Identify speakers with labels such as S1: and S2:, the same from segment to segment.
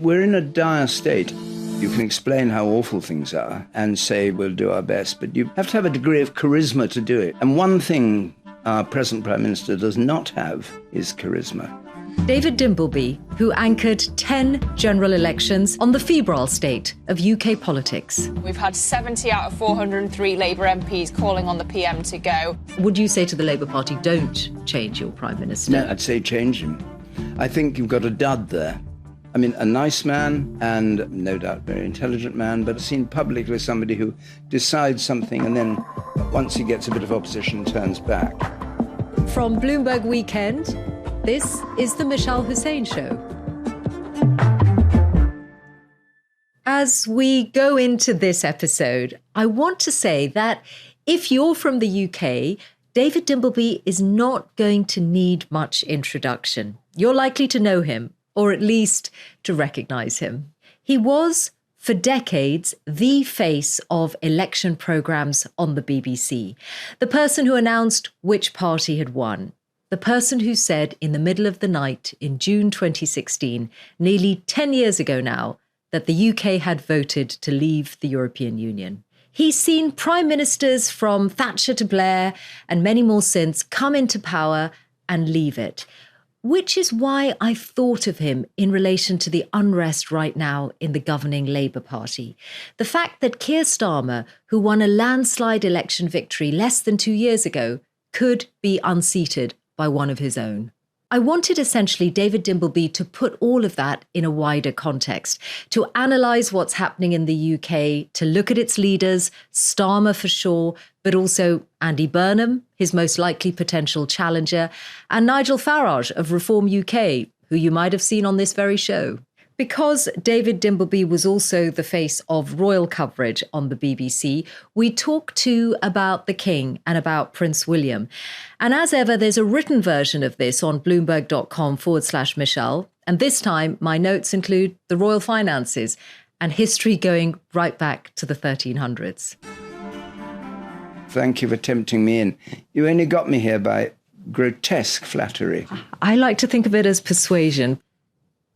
S1: We're in a dire state. You can explain how awful things are and say we'll do our best, but you have to have a degree of charisma to do it. And one thing our present Prime Minister does not have is charisma.
S2: David Dimbleby, who anchored 10 general elections on the febrile state of UK politics.
S3: We've had 70 out of 403 Labour MPs calling on the PM to go.
S2: Would you say to the Labour Party, don't change your Prime Minister?
S1: No, I'd say change him. I think you've got a dud there. I mean, a nice man and no doubt very intelligent man, but seen publicly as somebody who decides something and then once he gets a bit of opposition turns back.
S2: From Bloomberg Weekend, this is the Mishal Husain Show. As we go into this episode, I want to say that if you're from the UK, David Dimbleby is not going to need much introduction. You're likely to know him, or at least to recognise him. He was, for decades, the face of election programmes on the BBC. The person who announced which party had won. The person who said in the middle of the night in June 2016, nearly 10 years ago now, that the UK had voted to leave the European Union. He's seen prime ministers from Thatcher to Blair and many more since come into power and leave it, which is why I thought of him in relation to the unrest right now in the governing Labour Party. The fact that Keir Starmer, who won a landslide election victory less than 2 years ago, could be unseated by one of his own. I wanted essentially David Dimbleby to put all of that in a wider context, to analyse what's happening in the UK, to look at its leaders, Starmer for sure, but also Andy Burnham, his most likely potential challenger, and Nigel Farage of Reform UK, who you might have seen on this very show. Because David Dimbleby was also the face of royal coverage on the BBC, we talked too about the King and about Prince William. And as ever, there's a written version of this on bloomberg.com/Mishal. And this time, my notes include the royal finances and history going right back to the 1300s.
S1: Thank you for tempting me in. You only got me here by grotesque flattery.
S2: I like to think of it as persuasion.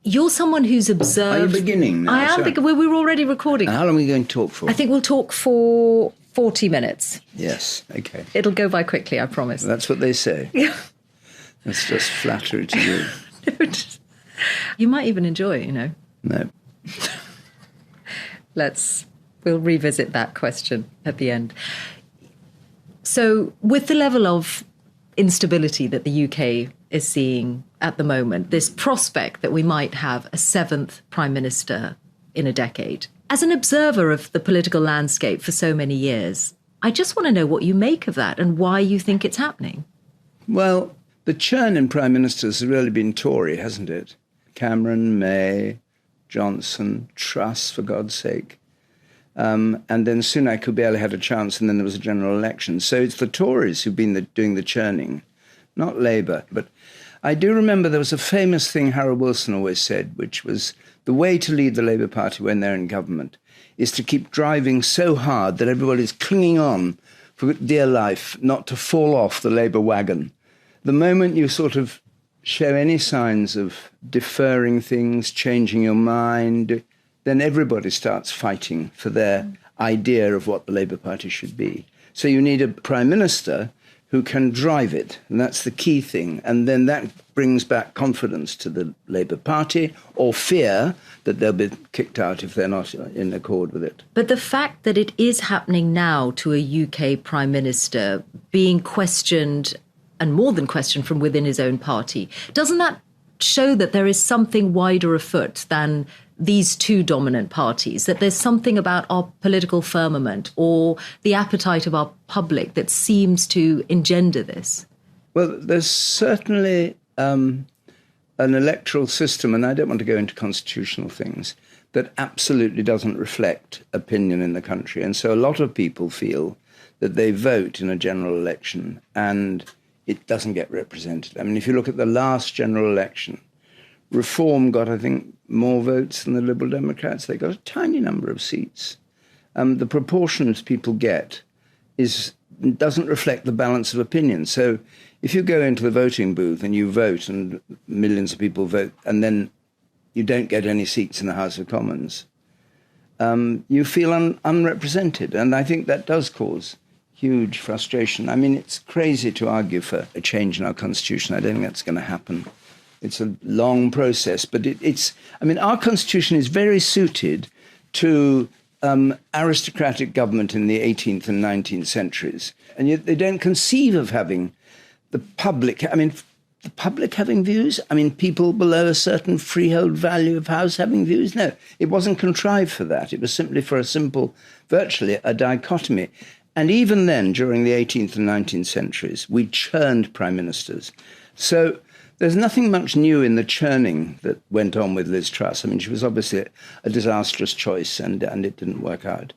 S2: You're someone who's observed...
S1: Are you beginning now?
S2: I am beginning. We were already recording.
S1: And how long are we going to talk for?
S2: I think we'll talk for 40 minutes.
S1: Yes, OK.
S2: It'll go by quickly, I promise.
S1: That's what they say. That's just flattery to you.
S2: You might even enjoy it, you know.
S1: No.
S2: We'll revisit that question at the end. So with the level of instability that the UK is seeing at the moment, this prospect that we might have a seventh Prime Minister in a decade, as an observer of the political landscape for so many years, I just want to know what you make of that and why you think it's happening.
S1: Well, the churn in Prime Ministers has really been Tory, hasn't it? Cameron, May, Johnson, Truss, for God's sake. And then Sunak, who barely had a chance, and then there was a general election. So it's the Tories who've been doing the churning, not Labour. But I do remember there was a famous thing Harold Wilson always said, which was the way to lead the Labour Party when they're in government is to keep driving so hard that everybody's clinging on for dear life, not to fall off the Labour wagon. The moment you sort of show any signs of deferring things, changing your mind, then everybody starts fighting for their idea of what the Labour Party should be. So you need a Prime Minister who can drive it, and that's the key thing. And then that brings back confidence to the Labour Party, or fear that they'll be kicked out if they're not in accord with it.
S2: But the fact that it is happening now to a UK Prime Minister being questioned, and more than questioned, from within his own party, doesn't that show that there is something wider afoot than these two dominant parties, that there's something about our political firmament or the appetite of our public that seems to engender this?
S1: Well, there's certainly an electoral system, and I don't want to go into constitutional things, that absolutely doesn't reflect opinion in the country. And so a lot of people feel that they vote in a general election and it doesn't get represented. I mean, if you look at the last general election, Reform got, I think, more votes than the Liberal Democrats. They got a tiny number of seats. The proportions people get doesn't reflect the balance of opinion. So if you go into the voting booth and you vote and millions of people vote, and then you don't get any seats in the House of Commons, you feel unrepresented. And I think that does cause huge frustration. I mean, it's crazy to argue for a change in our constitution. I don't think that's going to happen. It's a long process, but our constitution is very suited to aristocratic government in the 18th and 19th centuries. And yet they don't conceive of having the public having views? I mean, people below a certain freehold value of house having views? No, it wasn't contrived for that. It was simply for virtually a dichotomy. And even then, during the 18th and 19th centuries, we churned prime ministers. So there's nothing much new in the churning that went on with Liz Truss. I mean, she was obviously a disastrous choice and it didn't work out.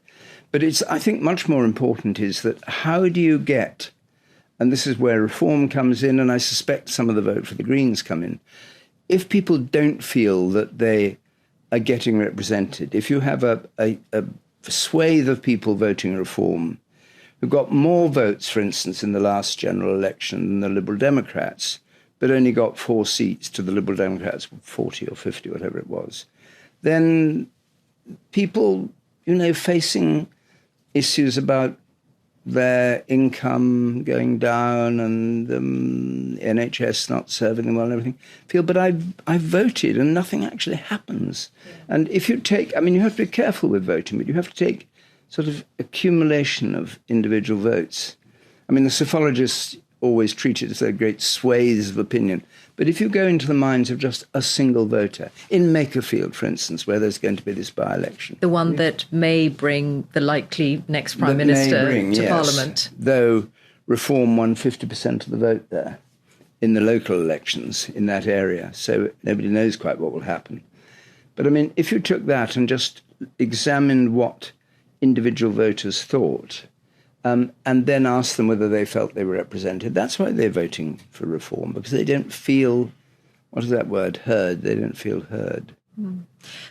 S1: But I think much more important is that how do you get, and this is where reform comes in, and I suspect some of the vote for the Greens come in, if people don't feel that they are getting represented, if you have a swathe of people voting reform who got more votes, for instance, in the last general election than the Liberal Democrats, but only got 4 seats to the Liberal Democrats, 40 or 50, whatever it was, then people, facing issues about their income going down and NHS not serving them well and everything, feel, but I voted and nothing actually happens. Yeah. And if you take, you have to be careful with voting, but you have to take sort of accumulation of individual votes. I mean, the psephologists always treat it as a great swathes of opinion. But if you go into the minds of just a single voter, in Makerfield, for instance, where there's going to be this by-election.
S2: The one that may bring the likely next Prime Minister to Parliament.
S1: Though Reform won 50% of the vote there in the local elections in that area. So nobody knows quite what will happen. But if you took that and just examined what individual voters thought, and then asked them whether they felt they were represented, that's why they're voting for reform, because they don't feel, what is that word, heard? They don't feel heard. Mm.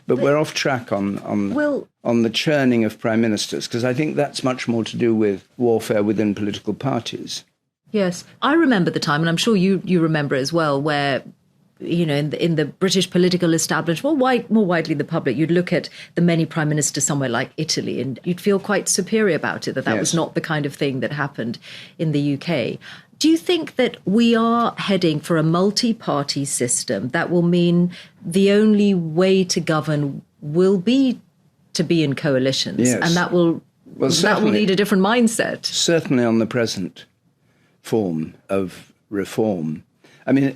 S1: But we're off track on the churning of prime ministers, because I think that's much more to do with warfare within political parties.
S2: Yes. I remember the time, and I'm sure you remember as well, where in the British political establishment, more widely the public, you'd look at the many prime ministers somewhere like Italy and you'd feel quite superior about it, that yes, was not the kind of thing that happened in the UK. Do you think that we are heading for a multi-party system that will mean the only way to govern will be to be in coalitions? Yes. And that will need a different mindset? Certainly
S1: on the present form of reform.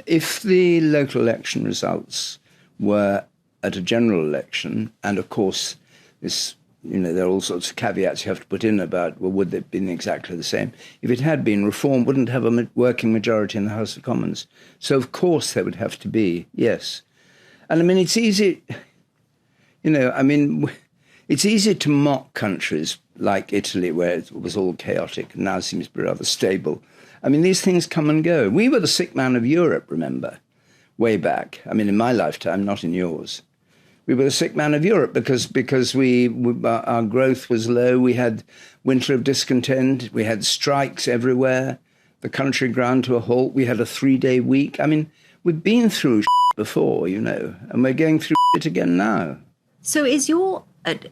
S1: If the local election results were at a general election, and of course, there are all sorts of caveats you have to put in about, well, would they have been exactly the same? If it had been, reform wouldn't have a working majority in the House of Commons. So, of course, there would have to be, yes. And it's easy, it's easy to mock countries like Italy, where it was all chaotic and now seems to be rather stable. These things come and go. We were the sick man of Europe, remember, way back. In my lifetime, not in yours. We were the sick man of Europe because our growth was low. We had winter of discontent. We had strikes everywhere. The country ground to a halt. We had a 3-day week. We've been through before, and we're going through it again now.
S2: So is your...
S1: I'm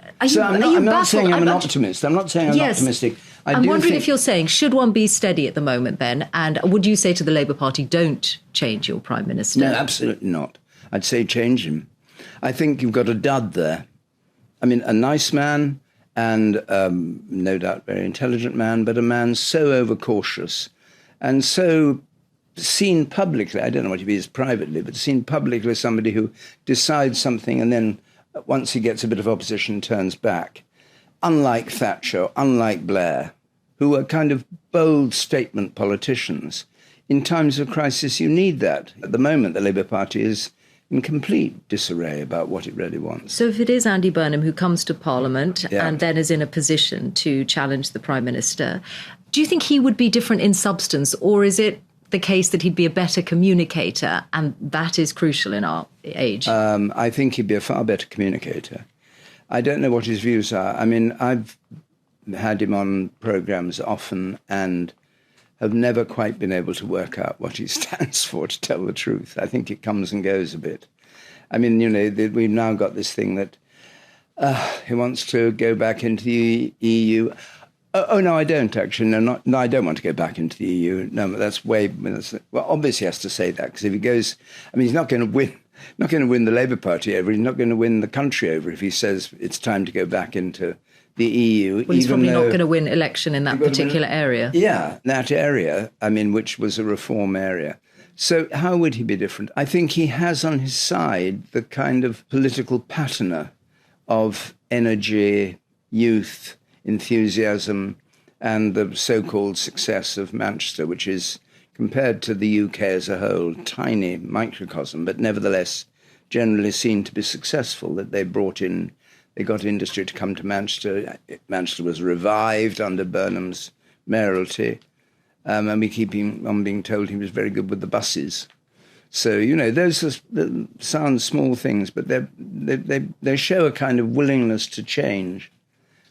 S1: not saying I'm an optimist. I'm not saying I'm optimistic.
S2: I'm wondering if you're saying, should one be steady at the moment then? And would you say to the Labour Party, don't change your Prime Minister?
S1: No, absolutely not. I'd say change him. I think you've got a dud there. A nice man and no doubt very intelligent man, but a man so overcautious and so seen publicly, I don't know what he is privately, but seen publicly as somebody who decides something and then once he gets a bit of opposition, turns back. Unlike Thatcher, unlike Blair, who are kind of bold statement politicians. In times of crisis, you need that. At the moment, the Labour Party is in complete disarray about what it really wants.
S2: So if it is Andy Burnham who comes to Parliament and then is in a position to challenge the Prime Minister, do you think he would be different in substance, or is it the case that he'd be a better communicator, and that is crucial in our age?
S1: I think he'd be a far better communicator. I don't know what his views are. I've had him on programmes often and have never quite been able to work out what he stands for, to tell the truth. I think it comes and goes a bit. I mean, we've now got this thing that he wants to go back into the EU. Oh, no, I don't, actually. No, I don't want to go back into the EU. No, that's well, obviously he has to say that, because if he goes, I mean, he's not going to win the Labour Party over. He's not going to win the country over if he says it's time to go back into the EU.
S2: Well, he's probably not going to win election in that particular area.
S1: Yeah, that area, I mean, which was a reform area. So how would he be different? I think he has on his side the kind of political patterner of energy, youth, enthusiasm, and the so-called success of Manchester, which is, compared to the UK as a whole, tiny microcosm, but nevertheless generally seen to be successful, that they got industry to come to Manchester. Manchester was revived under Burnham's mayoralty, and we keep on being told he was very good with the buses. So, those sound small things, but they show a kind of willingness to change.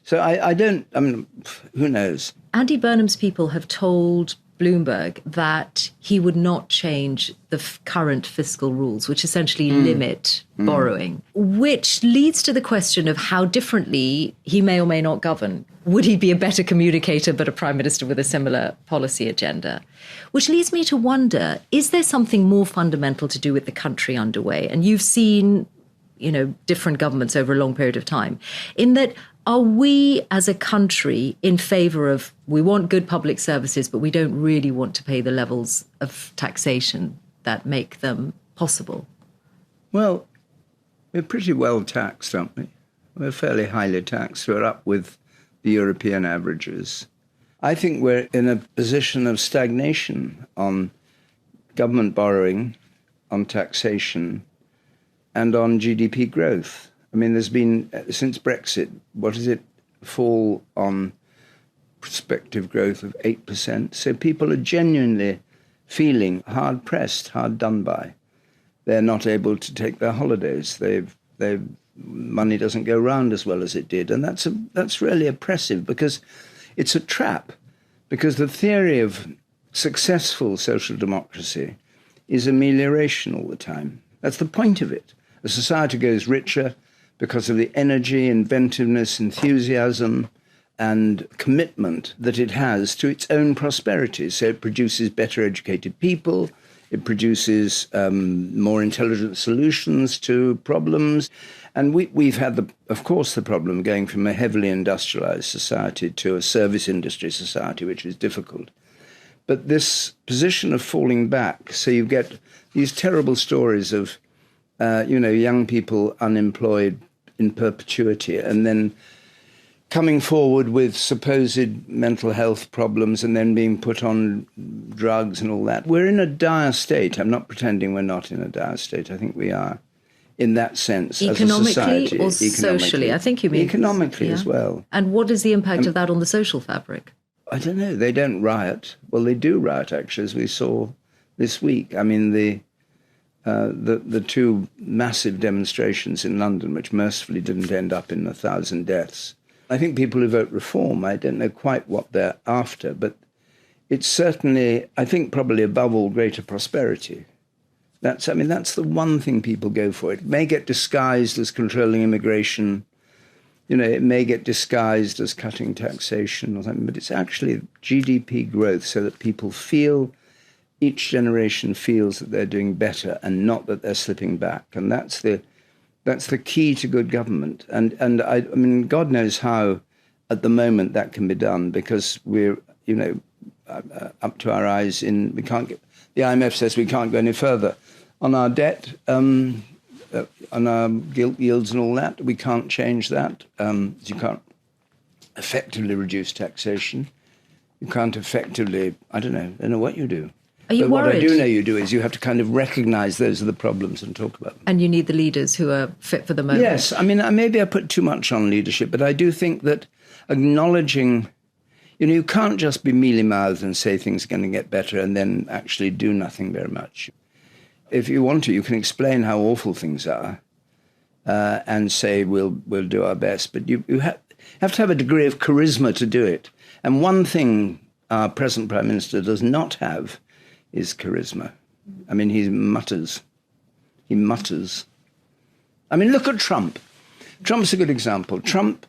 S1: So who knows?
S2: Andy Burnham's people have told Bloomberg that he would not change the current fiscal rules, which essentially limit borrowing, which leads to the question of how differently he may or may not govern. Would he be a better communicator but a prime minister with a similar policy agenda? Which leads me to wonder, is there something more fundamental to do with the country underway? And you've seen, different governments over a long period of time, in that, are we as a country in favour of, we want good public services, but we don't really want to pay the levels of taxation that make them possible?
S1: Well, we're pretty well taxed, aren't we? We're fairly highly taxed. We're up with the European averages. I think we're in a position of stagnation on government borrowing, on taxation, and on GDP growth. I mean, there's been, since Brexit, fall on prospective growth of 8%. So people are genuinely feeling hard-pressed, hard done by. They're not able to take their holidays. Money doesn't go round as well as it did. And that's really oppressive, because it's a trap. Because the theory of successful social democracy is amelioration all the time. That's the point of it. A society goes richer because of the energy, inventiveness, enthusiasm, and commitment that it has to its own prosperity. So it produces better educated people, it produces more intelligent solutions to problems. And we've had, of course, the problem going from a heavily industrialized society to a service industry society, which is difficult. But this position of falling back, so you get these terrible stories of, young people unemployed in perpetuity, and then coming forward with supposed mental health problems and then being put on drugs and all that. We're in a dire state. I'm not pretending we're not in a dire state. I think we are, in that sense, as a society.
S2: Economically or socially? I think you mean
S1: economically as well.
S2: And what is the impact of that on the social fabric?
S1: I don't know. They don't riot. Well, they do riot, actually, as we saw this week. I mean, the two massive demonstrations in London, which mercifully didn't end up in 1,000 deaths. I think people who vote Reform, I don't know quite what they're after, but it's certainly, I think, probably above all, greater prosperity. That's the one thing people go for. It may get disguised as controlling immigration, it may get disguised as cutting taxation or something, but it's actually GDP growth, so that people feel, each generation feels that they're doing better and not that they're slipping back. And that's the key to good government. And I mean, God knows how at the moment that can be done, because we're, up to our eyes we can't get, the IMF says we can't go any further on our debt, on our gilt yields and all that. We can't change that. You can't effectively reduce taxation. You can't effectively, I don't know what you do.
S2: Are you worried?
S1: What I do know you do is you have to kind of recognise those are the problems and talk about them.
S2: And you need the leaders who are fit for the moment.
S1: Yes. I mean, maybe I put too much on leadership, but I do think that acknowledging, you can't just be mealy-mouthed and say things are going to get better and then actually do nothing very much. If you want to, you can explain how awful things are and say we'll do our best, but you have to have a degree of charisma to do it. And one thing our present Prime Minister does not have is charisma. I mean, he mutters. I mean, look at Trump. Trump's a good example. Trump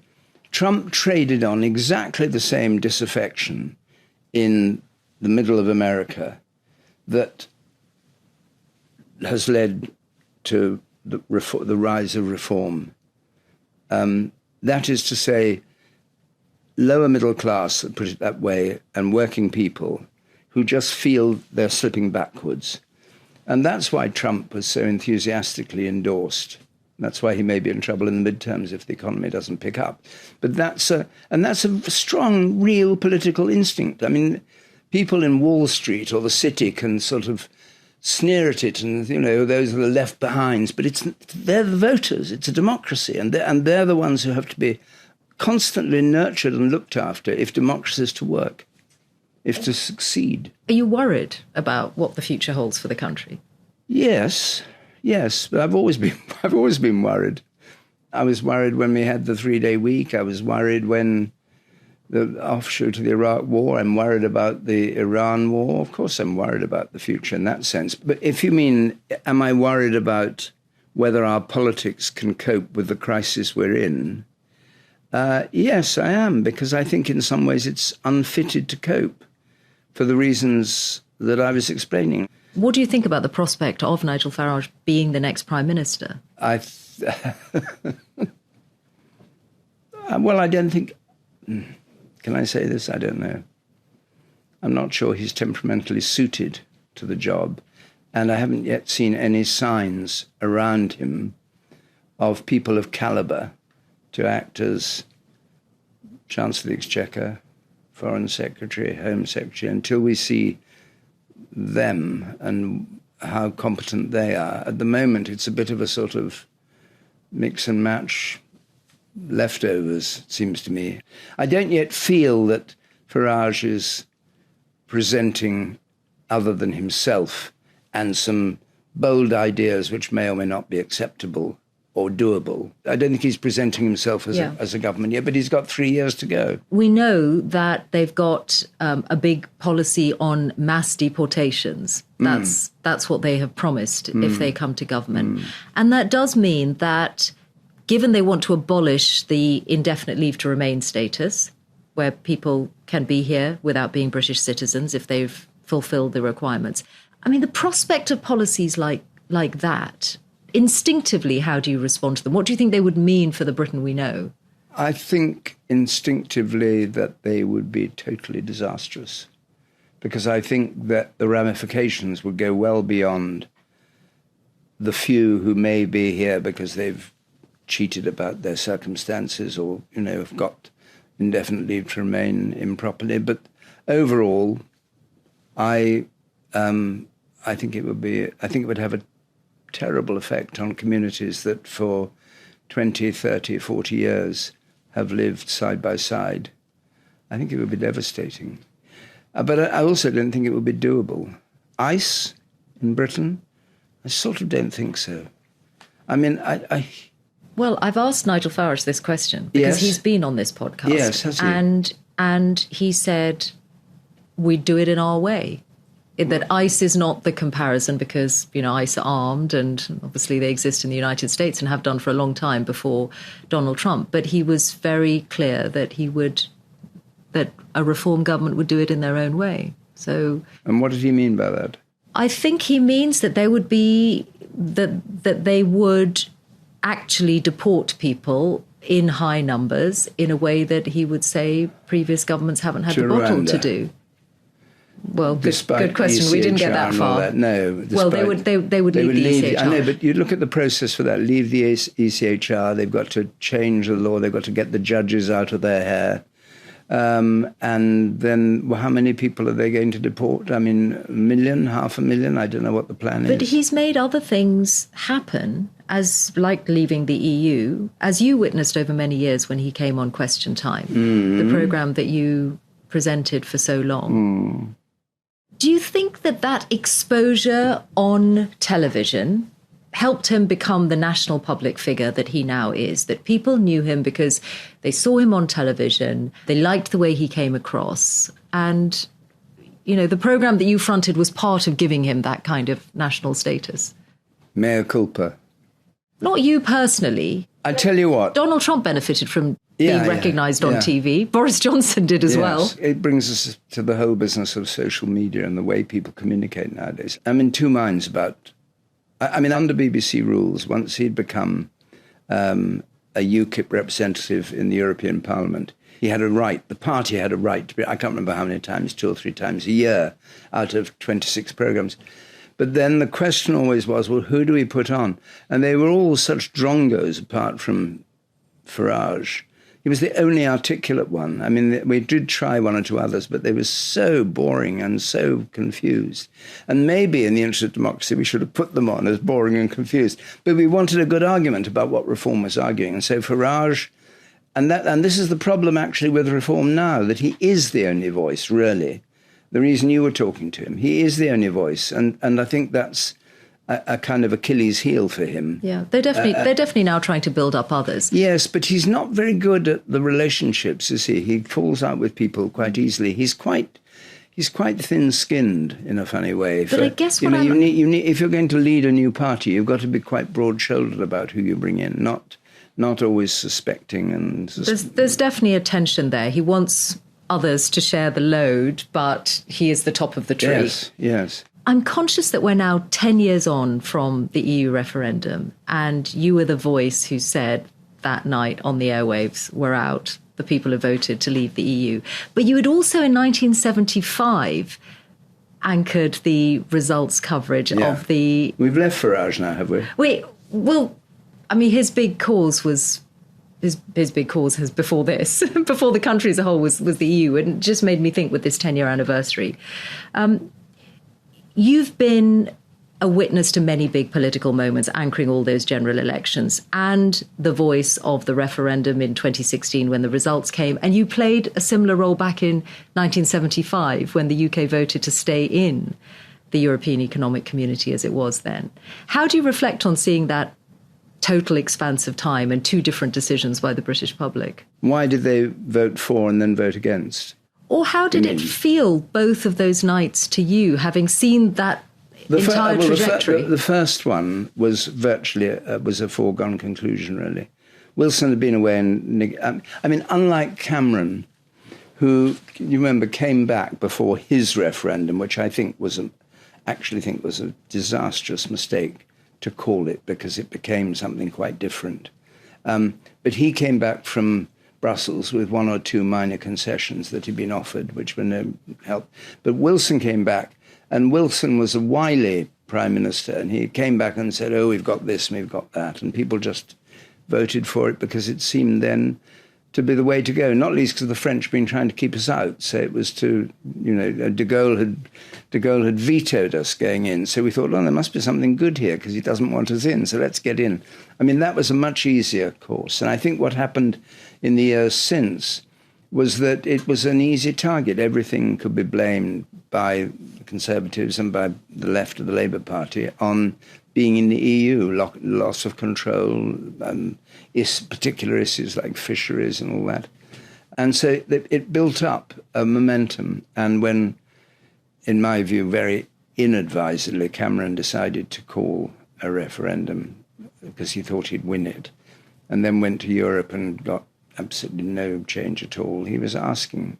S1: traded on exactly the same disaffection in the middle of America that has led to the rise of reform. That is to say, lower middle class, put it that way, and working people who just feel they're slipping backwards. And that's why Trump was so enthusiastically endorsed. That's why he may be in trouble in the midterms if the economy doesn't pick up. But that's a strong, real political instinct. I mean, people in Wall Street or the city can sort of sneer at it and, those are the left behinds. But they're the voters. It's a democracy. And they're the ones who have to be constantly nurtured and looked after if democracy is to work, if to succeed.
S2: Are you worried about what the future holds for the country?
S1: Yes, but I've always been worried. I was worried when we had the 3-day week. I was worried when the offshoot of the Iraq war. I'm worried about the Iran war. Of course, I'm worried about the future in that sense. But if you mean, am I worried about whether our politics can cope with the crisis we're in? Yes, I am, because I think in some ways it's unfitted to cope for the reasons that I was explaining.
S2: What do you think about the prospect of Nigel Farage being the next Prime Minister?
S1: Well, I don't think... Can I say this? I don't know. I'm not sure he's temperamentally suited to the job, and I haven't yet seen any signs around him of people of calibre to act as Chancellor of the Exchequer, Foreign Secretary, Home Secretary, until we see them and how competent they are. At the moment, it's a bit of a sort of mix and match leftovers, it seems to me. I don't yet feel that Farage is presenting, other than himself, and some bold ideas which may or may not be acceptable or doable. I don't think he's presenting himself as a government yet, but he's got 3 years to go.
S2: We know that they've got a big policy on mass deportations. That's what they have promised if they come to government. And that does mean that, given they want to abolish the indefinite leave to remain status, where people can be here without being British citizens if they've fulfilled the requirements. I mean, the prospect of policies like that, instinctively, how do you respond to them? What do you think they would mean for the Britain we know?
S1: I think instinctively that they would be totally disastrous, because I think that the ramifications would go well beyond the few who may be here because they've cheated about their circumstances or, have got indefinite leave to remain improperly. But overall, I think it would have a terrible effect on communities that for 20, 30, 40 years have lived side by side. I think it would be devastating. But I also don't think it would be doable. ICE in Britain? I sort of don't think so. I mean,
S2: Well, I've asked Nigel Farage this question because he's been on this podcast.
S1: Yes, has he?
S2: And he said, we'd do it in our way. That ICE is not the comparison because, ICE are armed and obviously they exist in the United States and have done for a long time before Donald Trump. But he was very clear that that a reform government would do it in their own way. So,
S1: and what did he mean by that?
S2: I think he means that there would be that they would actually deport people in high numbers in a way that he would say previous governments haven't had the bottle to do. Well, good question. We didn't get that far.
S1: No.
S2: Well, they would leave the ECHR.
S1: I know, but you look at the process for that. Leave the ECHR. They've got to change the law. They've got to get the judges out of their hair. And then how many people are they going to deport? I mean, 1 million, 500,000? I don't know what the plan is.
S2: But he's made other things happen, like leaving the EU, as you witnessed over many years when he came on Question Time, the programme that you presented for so long. Do you think that exposure on television helped him become the national public figure that he now is, that people knew him because they saw him on television, they liked the way he came across, and, the programme that you fronted was part of giving him that kind of national status?
S1: Mea culpa.
S2: Not you personally.
S1: I tell you what.
S2: Donald Trump benefited from being recognised on TV. Boris Johnson did as well.
S1: It brings us to the whole business of social media and the way people communicate nowadays. I'm in two minds about... under BBC rules, once he'd become a UKIP representative in the European Parliament, he had a right, the party had a right to be, I can't remember how many times, 2 or 3 times a year out of 26 programmes. But then the question always was, well, who do we put on? And they were all such drongos apart from Farage. He was the only articulate one. I mean, we did try 1 or 2 others, but they were so boring and so confused. And maybe in the interest of democracy, we should have put them on as boring and confused. But we wanted a good argument about what reform was arguing. And so Farage, and this is the problem actually with reform now, that he is the only voice, really. The reason you were talking to him, he is the only voice. And I think that's a kind of Achilles heel for him.
S2: Yeah, they're definitely now trying to build up others.
S1: Yes, but he's not very good at the relationships, is he? He falls out with people quite easily. He's quite thin-skinned in a funny way.
S2: But I guess
S1: you need if you're going to lead a new party, you've got to be quite broad-shouldered about who you bring in, not always suspecting and.
S2: There's definitely a tension there. He wants others to share the load, but he is the top of the tree.
S1: Yes.
S2: I'm conscious that we're now 10 years on from the EU referendum, and you were the voice who said that night on the airwaves, we're out, the people have voted to leave the EU. But you had also in 1975 anchored the results coverage of the...
S1: We've left Farage now, have we?
S2: His big cause was... His big cause has before this, before the country as a whole was the EU, and it just made me think with this 10-year anniversary. You've been a witness to many big political moments, anchoring all those general elections, and the voice of the referendum in 2016 when the results came. And you played a similar role back in 1975 when the UK voted to stay in the European Economic Community as it was then. How do you reflect on seeing that total expanse of time and 2 different decisions by the British public?
S1: Why did they vote for and then vote against?
S2: Or how did it feel, both of those nights, to you, having seen that entire trajectory?
S1: The first one was virtually was a foregone conclusion, really. Wilson had been away, and unlike Cameron, who, you remember, came back before his referendum, which I think was a disastrous mistake to call it, because it became something quite different. But he came back from Brussels with 1 or 2 minor concessions that he'd been offered, which were no help. But Wilson came back, and Wilson was a wily prime minister, and he came back and said, oh, we've got this and we've got that, and people just voted for it because it seemed then to be the way to go, not least because the French had been trying to keep us out. So it was de Gaulle had vetoed us going in. So we thought, well, there must be something good here because he doesn't want us in, so let's get in. I mean, that was a much easier course. And I think what happened in the years since was that it was an easy target. Everything could be blamed by the Conservatives and by the left of the Labour Party on being in the EU, loss of control, particular issues like fisheries and all that. And so it built up a momentum. And when, in my view, very inadvisedly, Cameron decided to call a referendum because he thought he'd win it, and then went to Europe and got absolutely no change at all. He was asking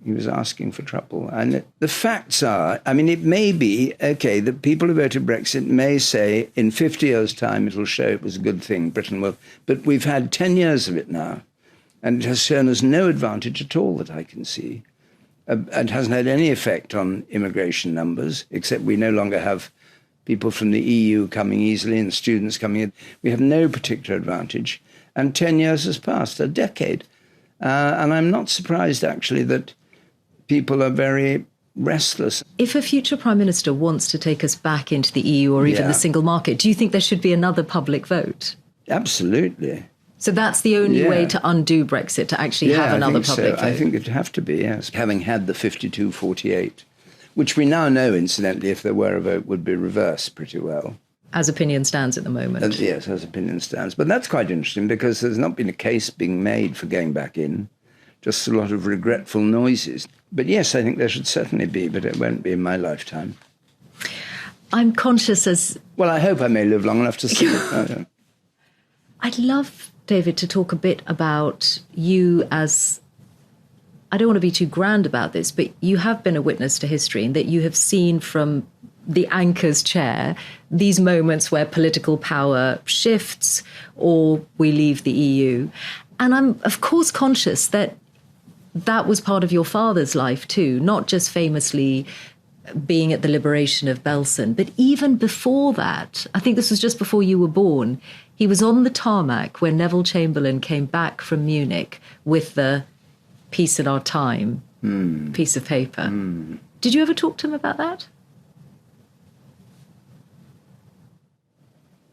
S1: for trouble. And the facts are, it may be, okay, the people who voted Brexit may say in 50 years' time it'll show it was a good thing, Britain will. But we've had 10 years of it now, and it has shown us no advantage at all that I can see. It hasn't had any effect on immigration numbers, except we no longer have people from the EU coming easily and students coming in. We have no particular advantage. And 10 years has passed, a decade. And I'm not surprised, actually, that people are very restless.
S2: If a future Prime Minister wants to take us back into the EU or even the single market, do you think there should be another public vote?
S1: Absolutely.
S2: So that's the only way to undo Brexit, to actually have another public vote?
S1: I think it'd have to be, yes. Having had the 52-48, which we now know, incidentally, if there were a vote, would be reversed pretty well.
S2: As opinion stands at the moment.
S1: Yes, as opinion stands. But that's quite interesting because there's not been a case being made for going back in, just a lot of regretful noises. But yes, I think there should certainly be, but it won't be in my lifetime.
S2: I'm conscious as...
S1: Well, I hope I may live long enough to see it.
S2: I'd love, David, to talk a bit about you as, I don't want to be too grand about this, but you have been a witness to history in that you have seen from the anchor's chair these moments where political power shifts or we leave the EU. And I'm, of course, conscious that that was part of your father's life too, not just famously being at the liberation of Belsen, but even before that, I think this was just before you were born, he was on the tarmac when Neville Chamberlain came back from Munich with the Peace in Our Time piece of paper. Did you ever talk to him about that?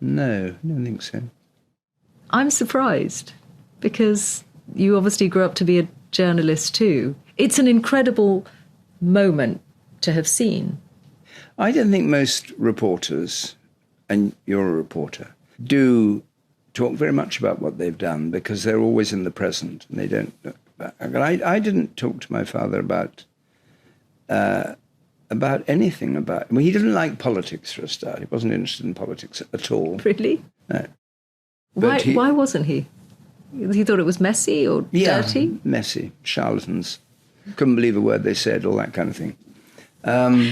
S1: No, I don't think so.
S2: I'm surprised because you obviously grew up to be a journalist too. It's an incredible moment to have seen.
S1: I don't think most reporters, and you're a reporter, do talk very much about what they've done because they're always in the present and they don't. I didn't talk to my father about anything about. Well, he didn't like politics for a start. He wasn't interested in politics at all.
S2: Really?
S1: No.
S2: Why wasn't he? He thought it was messy or dirty?
S1: Messy, charlatans. Couldn't believe a word they said, all that kind of thing.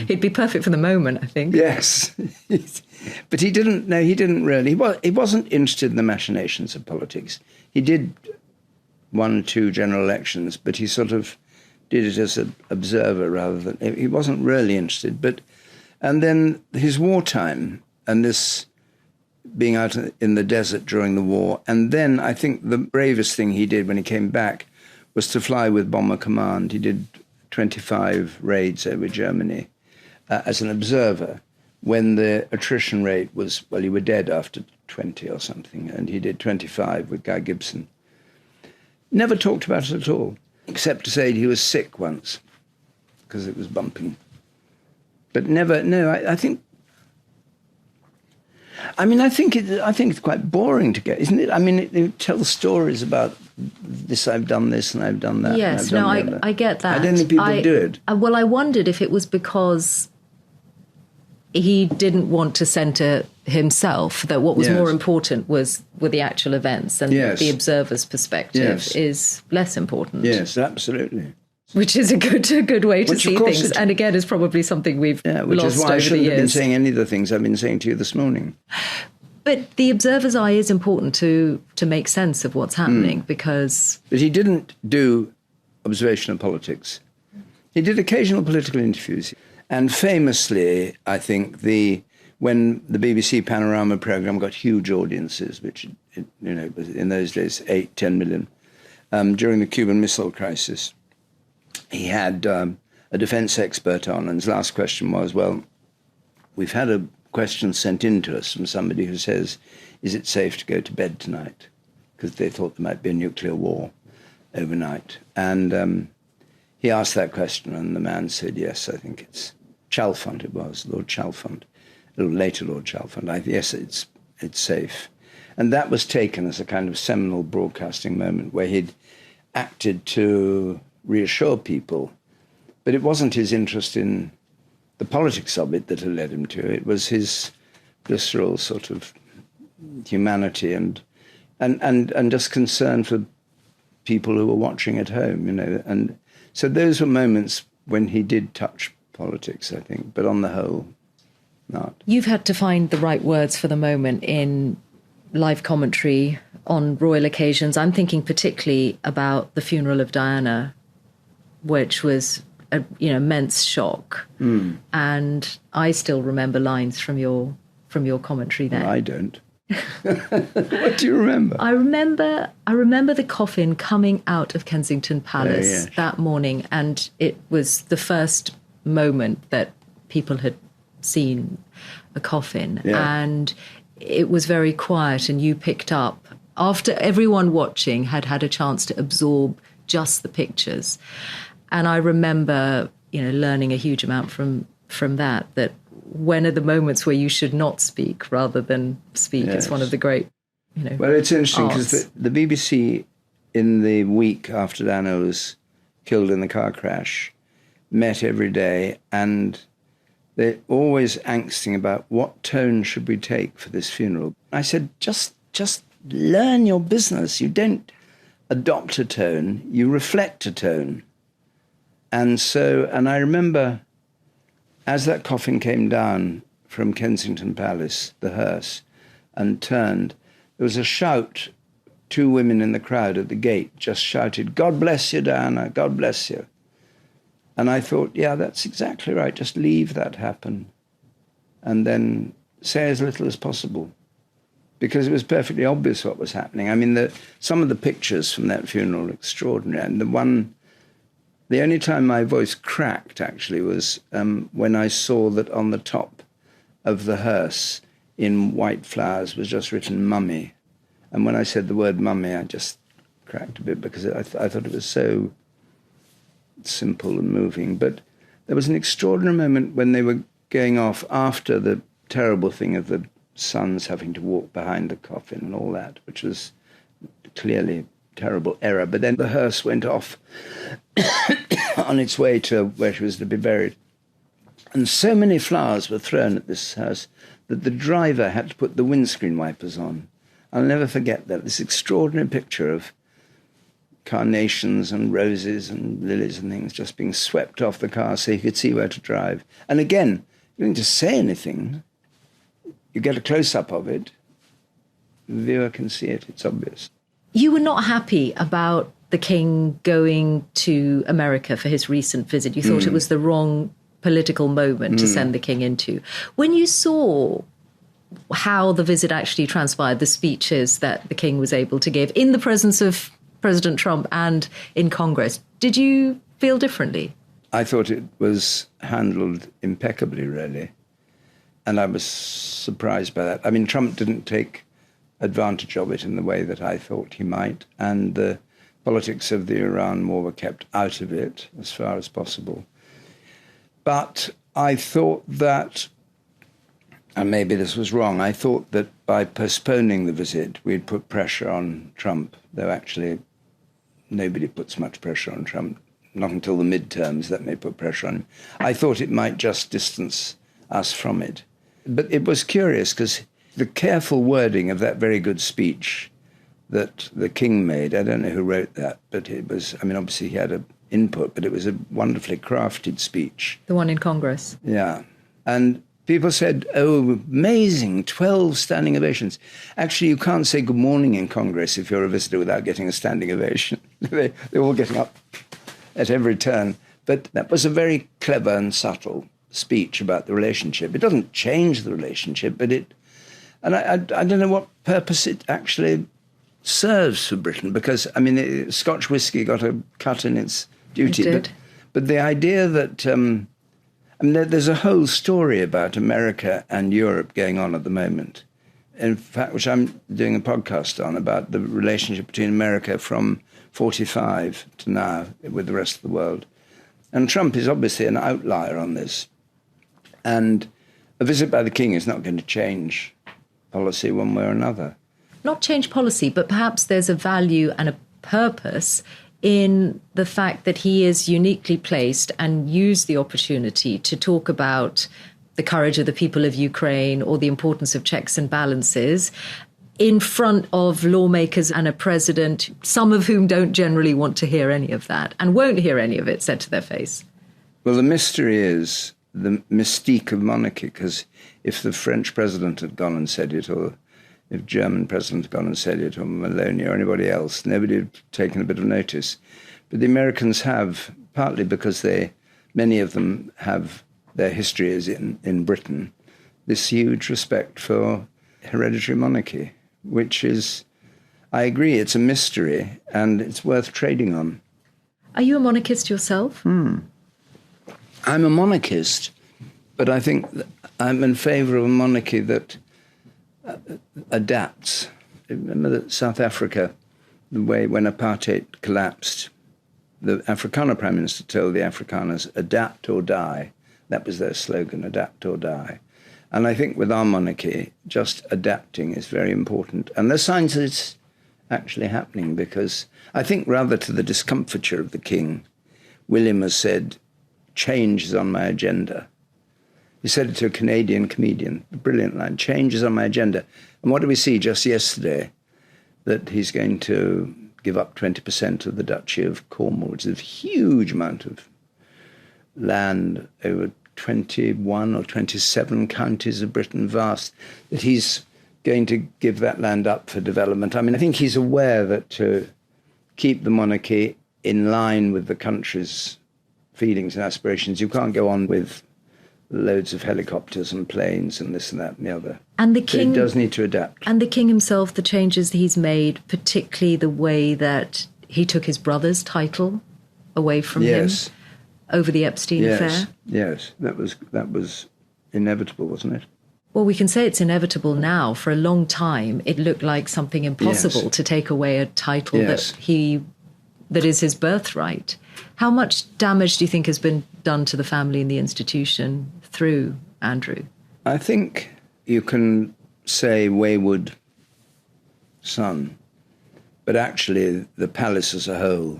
S2: He'd be perfect for the moment, I think.
S1: Yes. But he didn't really. He wasn't interested in the machinations of politics. He did 1 or 2 general elections, but he sort of did it as an observer rather than... He wasn't really interested. And then his wartime and this being out in the desert during the war, and then I think the bravest thing he did when he came back was to fly with Bomber Command. He did 25 raids over Germany as an observer when the attrition rate was, well, you were dead after 20 or something, and he did 25 with Guy Gibson. Never talked about it at all, except to say he was sick once because it was bumping. But never, no, I think it's quite boring to get, isn't it? I mean, it tells stories about this, I've done this and I've done that.
S2: Yes, no, I get that.
S1: I don't think people do it.
S2: Well, I wondered if it was because he didn't want to centre himself, that what was more important were the actual events and the observer's perspective is less important.
S1: Yes, absolutely.
S2: Which is a good way to see things. And again, is probably something we've lost over the years. Which is why I shouldn't have been saying any of the things I've been saying to you this morning. But the observer's eye is important to make sense of what's happening because...
S1: But he didn't do observational politics. He did occasional political interviews. And famously, I think, when the BBC Panorama programme got huge audiences, which, was in those days 8-10 million, during the Cuban Missile Crisis, he had a defence expert on, and his last question was, well, we've had a question sent in to us from somebody who says, is it safe to go to bed tonight? Because they thought there might be a nuclear war overnight. And he asked that question, and the man said, yes, I think it's Chalfont, it was, Lord Chalfont, a little later Lord Chalfont. Yes, it's safe. And that was taken as a kind of seminal broadcasting moment where he'd acted to reassure people. But it wasn't his interest in the politics of it that had led him to it. It was his visceral sort of humanity and just concern for people who were watching at home, And so those were moments when he did touch politics, I think, but on the whole, not.
S2: You've had to find the right words for the moment in live commentary on royal occasions. I'm thinking particularly about the funeral of Diana, which was an immense shock. And I still remember lines from your commentary there.
S1: Well, I don't. What do you remember?
S2: I remember the coffin coming out of Kensington Palace that morning, and it was the first moment that people had seen a coffin. And it was very quiet, and you picked up, after everyone watching had had a chance to absorb just the pictures. And I remember, learning a huge amount from that when are the moments where you should not speak rather than speak? It's one of the great,
S1: Well, it's interesting because the BBC, in the week after Diana was killed in the car crash, met every day, and they're always angsting about what tone should we take for this funeral. I said, just learn your business. You don't adopt a tone, you reflect a tone. And I remember as that coffin came down from Kensington Palace, the hearse, and turned, there was a shout. 2 women in the crowd at the gate just shouted, "God bless you, Diana, God bless you." And I thought, yeah, that's exactly right. Just leave that happen. And then say as little as possible. Because it was perfectly obvious what was happening. I mean, some of the pictures from that funeral are extraordinary. And the only time my voice cracked, actually, was when I saw that on the top of the hearse in white flowers was just written "Mummy." And when I said the word "mummy," I just cracked a bit because I thought it was so simple and moving. But there was an extraordinary moment when they were going off after the terrible thing of the sons having to walk behind the coffin and all that, which was clearly a terrible error. But then the hearse went off on its way to where she was to be buried. And so many flowers were thrown at this house that the driver had to put the windscreen wipers on. I'll never forget that, this extraordinary picture of carnations and roses and lilies and things just being swept off the car so you could see where to drive. And again, you don't need to say anything. You get a close-up of it. The viewer can see it. It's obvious.
S2: You were not happy about the King going to America for his recent visit. You thought it was the wrong political moment to send the King into. When you saw how the visit actually transpired, the speeches that the King was able to give in the presence of President Trump and in Congress, did you feel differently?
S1: I thought it was handled impeccably, really. And I was surprised by that. I mean, Trump didn't take advantage of it in the way that I thought he might. And the politics of the Iran war were kept out of it as far as possible. But I thought that, and maybe this was wrong, I thought that by postponing the visit, we'd put pressure on Trump, though actually nobody puts much pressure on Trump. Not until the midterms that may put pressure on him. I thought it might just distance us from it. But it was curious because the careful wording of that very good speech that the King made, I don't know who wrote that, but it was, I mean, obviously he had an input, but it was a wonderfully crafted speech.
S2: The one in Congress.
S1: Yeah. And people said, oh, amazing, 12 standing ovations. Actually, you can't say good morning in Congress if you're a visitor without getting a standing ovation. They're all getting up at every turn. But that was a very clever and subtle speech about the relationship. It doesn't change the relationship, but I don't know what purpose it actually serves for Britain, because, I mean, Scotch whisky got a cut in its duty.
S2: It did.
S1: But the idea that, I mean, there's a whole story about America and Europe going on at the moment, in fact, which I'm doing a podcast on, about the relationship between America from 45 to now with the rest of the world. And Trump is obviously an outlier on this. And a visit by the King is not going to change policy one way or another.
S2: Not change policy, but perhaps there's a value and a purpose in the fact that he is uniquely placed and used the opportunity to talk about the courage of the people of Ukraine or the importance of checks and balances in front of lawmakers and a president, some of whom don't generally want to hear any of that and won't hear any of it said to their face. Well,
S1: the mystery is the mystique of monarchy, because if the French president had gone and said it, or if German president had gone and said it, or Maloney or anybody else, nobody had taken a bit of notice. But the Americans have, partly because many of them have their history is in Britain, this huge respect for hereditary monarchy, which is, I agree, it's a mystery and it's worth trading on.
S2: Are you a monarchist yourself?
S1: I'm a monarchist, but I think I'm in favour of a monarchy that adapts. Remember that South Africa, the way when apartheid collapsed, the Afrikaner Prime Minister told the Afrikaners, adapt or die. That was their slogan, adapt or die. And I think with our monarchy, just adapting is very important. And there's signs that it's actually happening, because I think rather to the discomfiture of the King, William has said, change is on my agenda. He said it to a Canadian comedian, a brilliant line, change is on my agenda. And what do we see just yesterday? that he's going to give up 20% of the Duchy of Cornwall, which is a huge amount of land over 21 or 27 counties of Britain, vast, that he's going to give that land up for development. I mean, I think he's aware that to keep the monarchy in line with the country's feelings and aspirations, you can't go on with loads of helicopters and planes and this and that and the other.
S2: And the king
S1: so he does need to adapt.
S2: And the king himself, the changes he's made, particularly the way that he took his brother's title away from him over the Epstein affair.
S1: Yes, that was inevitable, wasn't it?
S2: Well, we can say it's inevitable now. For a long time, it looked like something impossible to take away a title that is his birthright. How much damage do you think has been done to the family and the institution through Andrew?
S1: I think you can say wayward son, but actually the palace as a whole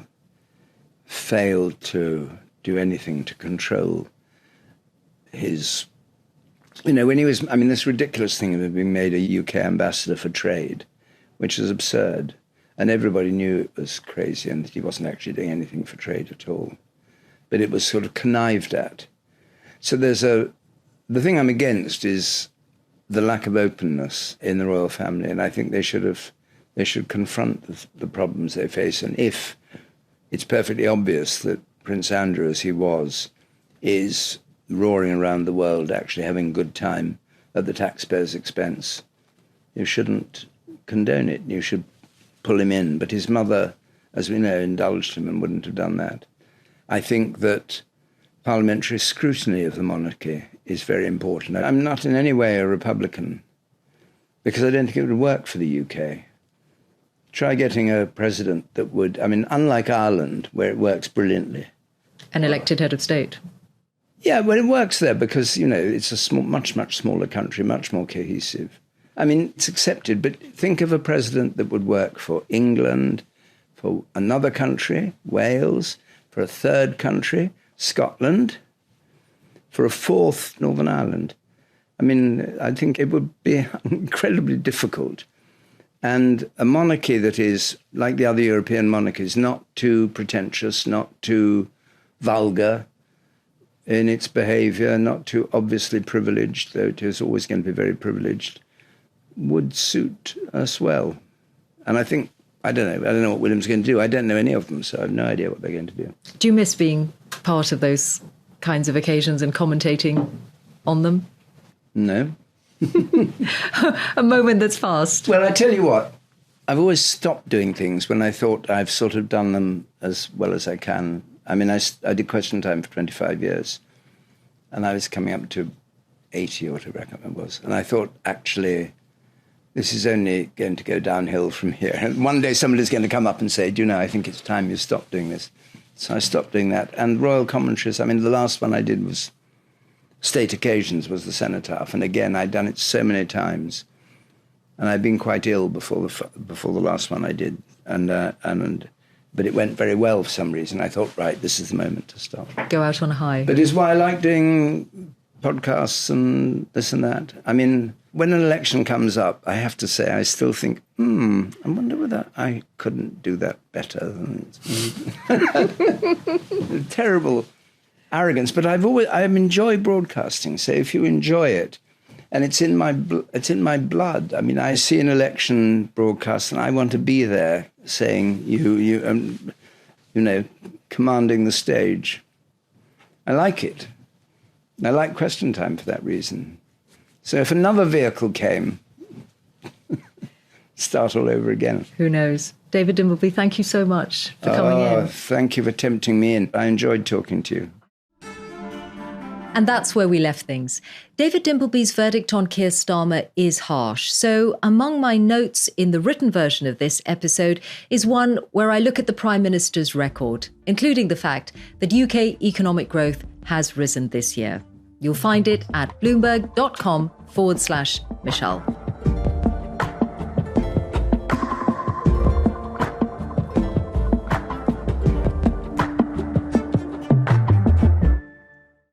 S1: failed to do anything to control his... when he was... this ridiculous thing of being made a UK ambassador for trade, which is absurd. And everybody knew it was crazy and that he wasn't actually doing anything for trade at all. But it was sort of connived at. So the thing I'm against is the lack of openness in the royal family. And I think they should confront the problems they face. And if it's perfectly obvious that Prince Andrew, as he was, is roaring around the world, actually having a good time at the taxpayer's expense, you shouldn't condone it. You should pull him in. But his mother, as we know, indulged him and wouldn't have done that. I think that parliamentary scrutiny of the monarchy is very important. I'm not in any way a Republican because I don't think it would work for the UK. Try getting a president that would, unlike Ireland, where it works brilliantly.
S2: An elected head of state.
S1: Yeah, well, it works there because, it's a much, much smaller country, much more cohesive. It's accepted, but think of a president that would work for England, for another country, Wales, for a third country, Scotland, for a fourth, Northern Ireland. I think it would be incredibly difficult. And a monarchy that is, like the other European monarchies, not too pretentious, not too vulgar in its behaviour, not too obviously privileged, though it is always going to be very privileged, would suit us well. And I think, I don't know what William's going to do. I don't know any of them, so I have no idea what they're going to do.
S2: Do you miss being part of those kinds of occasions and commentating on them?
S1: No.
S2: A moment that's passed.
S1: Well, I tell you what, I've always stopped doing things when I thought I've sort of done them as well as I can. I did Question Time for 25 years, and I was coming up to 80 or whatever I can't remember it was. And I thought, actually, this is only going to go downhill from here. And one day somebody's going to come up and say, I think it's time you stop doing this. So I stopped doing that. And royal commentaries, the last one I did was State Occasions, was the Cenotaph. And again, I'd done it so many times. And I'd been quite ill before the last one I did. But it went very well for some reason. I thought, right, this is the moment to stop.
S2: Go out on a high.
S1: But it's why I like doing podcasts and this and that. When an election comes up, I have to say, I still think, I wonder whether I couldn't do that better. Terrible arrogance. But I enjoy broadcasting. So if you enjoy it, and it's in my blood. I see an election broadcast, and I want to be there, saying commanding the stage. I like it. I like Question Time for that reason. So if another vehicle came, start all over again.
S2: Who knows? David Dimbleby, thank you so much for coming in.
S1: Thank you for tempting me in. I enjoyed talking to you.
S2: And that's where we left things. David Dimbleby's verdict on Keir Starmer is harsh. So among my notes in the written version of this episode is one where I look at the Prime Minister's record, including the fact that UK economic growth has risen this year. You'll find it at bloomberg.com/Mishal.